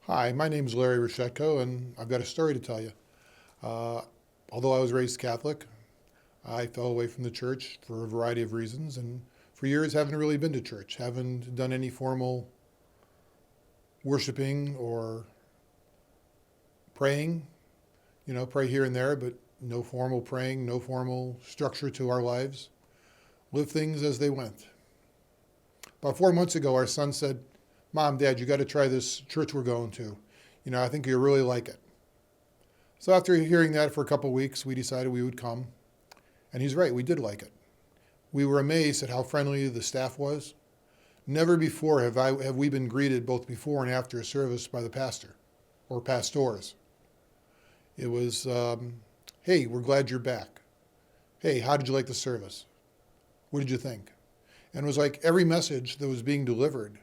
Hi, my name is Larry Roshetko, and I've got a story to tell you. Uh, Although I was raised Catholic, I fell away from the church for a variety of reasons, and for years haven't really been to church, haven't done any formal worshiping or praying. Pray here and there, but no formal praying, no formal structure to our lives. Live things as they went. About 4 months ago, our son said, "Mom, Dad, you got to try this church we're going to. I think you'll really like it." So after hearing that for a couple of weeks, we decided we would come. And he's right, we did like it. We were amazed at how friendly the staff was. Never before have we been greeted both before and after a service by the pastor or pastors. It was, "Hey, we're glad you're back. Hey, how did you like the service? What did you think?" And it was like every message that was being delivered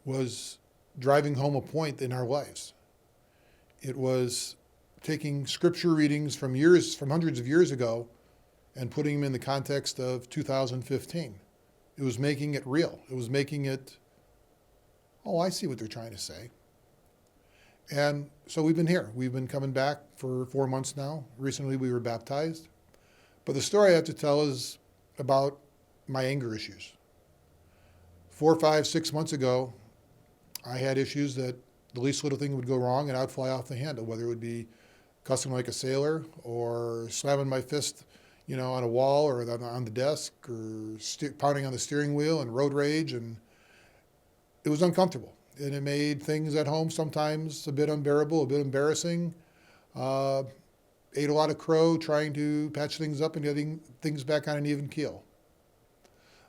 was driving home a point in our lives. It was taking scripture readings from hundreds of years ago and putting them in the context of 2015. It was making it real. It was making it, oh, I see what they're trying to say. And so we've been here. We've been coming back for 4 months now. Recently we were baptized. But the story I have to tell is about my anger issues. 4, 5, 6 months ago, I had issues that the least little thing would go wrong and I'd fly off the handle, whether it would be cussing like a sailor or slamming my fist, on a wall or on the desk or pounding on the steering wheel and road rage. And it was uncomfortable. And it made things at home sometimes a bit unbearable, a bit embarrassing. Ate a lot of crow trying to patch things up and getting things back on an even keel.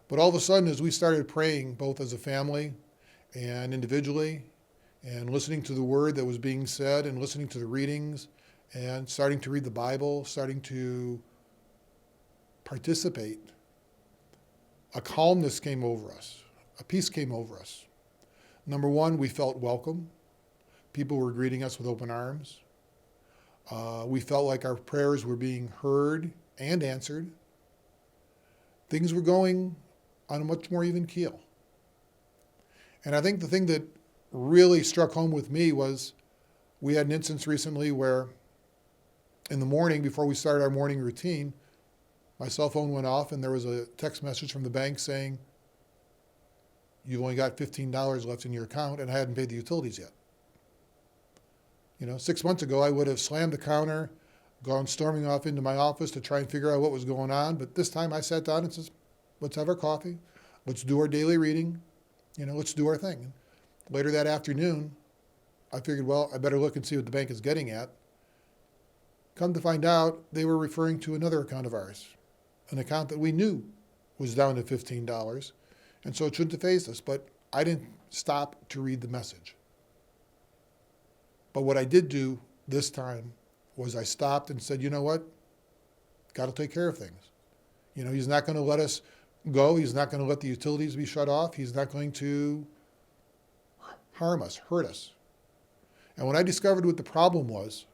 But all of a sudden, as we started praying, both as a family and individually, and listening to the word that was being said and listening to the readings and starting to read the Bible, starting to participate, a calmness came over us. A peace came over us. Number one, we felt welcome. People were greeting us with open arms. We felt like our prayers were being heard and answered. Things were going on a much more even keel. And I think the thing that really struck home with me was we had an instance recently where in the morning, before we started our morning routine, my cell phone went off and there was a text message from the bank saying, "You've only got $15 left in your account," and I hadn't paid the utilities yet. 6 months ago, I would have slammed the counter, gone storming off into my office to try and figure out what was going on. But this time I sat down and said, "Let's have our coffee. Let's do our daily reading. Let's do our thing." And later that afternoon, I figured, well, I better look and see what the bank is getting at. Come to find out, they were referring to another account of ours, an account that we knew was down to $15. And so it shouldn't have fazed us. But I didn't stop to read the message. But what I did do this time was I stopped and said, you know what? God will take care of things. He's not going to let us go. He's not going to let the utilities be shut off. He's not going to harm us, hurt us. And when I discovered what the problem was,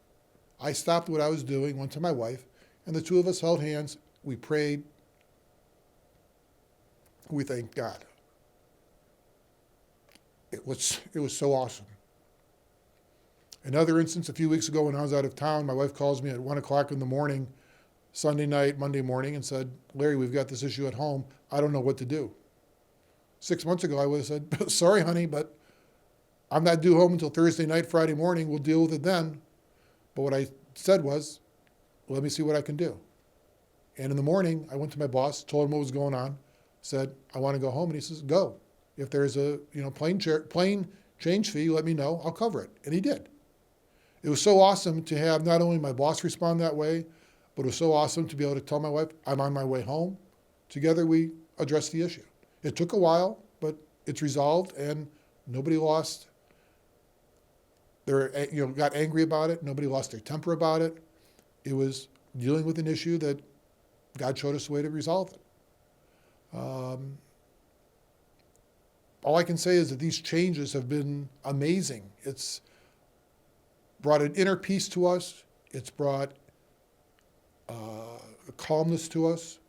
I stopped what I was doing, went to my wife, and the two of us held hands. We prayed. We thanked God. It was so awesome. Another instance, a few weeks ago when I was out of town, my wife calls me at 1 o'clock in the morning, Sunday night, Monday morning, and said, "Larry, we've got this issue at home. I don't know what to do." 6 months ago, I would have said, "Sorry, honey, but I'm not due home until Thursday night, Friday morning. We'll deal with it then." But what I said was, let me see what I can do. And in the morning, I went to my boss, told him what was going on, said, "I want to go home." And he says, "Go. If there's a plane change fee, let me know. I'll cover it." And he did. It was so awesome to have not only my boss respond that way, but it was so awesome to be able to tell my wife, "I'm on my way home." Together we addressed the issue. It took a while, but it's resolved and nobody lost got angry about it. Nobody lost their temper about it. It was dealing with an issue that God showed us a way to resolve it. All I can say is that these changes have been amazing. It's brought an inner peace to us. It's brought a calmness to us.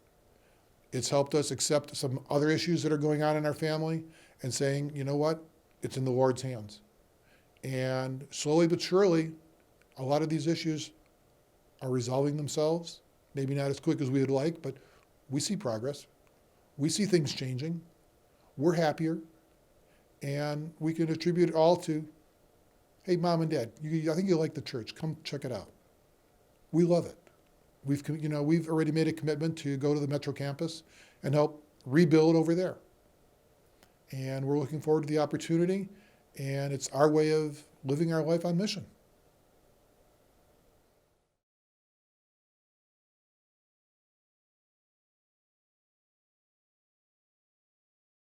It's helped us accept some other issues that are going on in our family and saying, you know what? It's in the Lord's hands. And slowly but surely, a lot of these issues are resolving themselves. Maybe not as quick as we would like, but we see progress. We see things changing. We're happier. And we can attribute it all to, hey, mom and dad, I think you like the church. Come check it out. We love it. We've already made a commitment to go to the Metro campus and help rebuild over there. And we're looking forward to the opportunity. And it's our way of living our life on mission.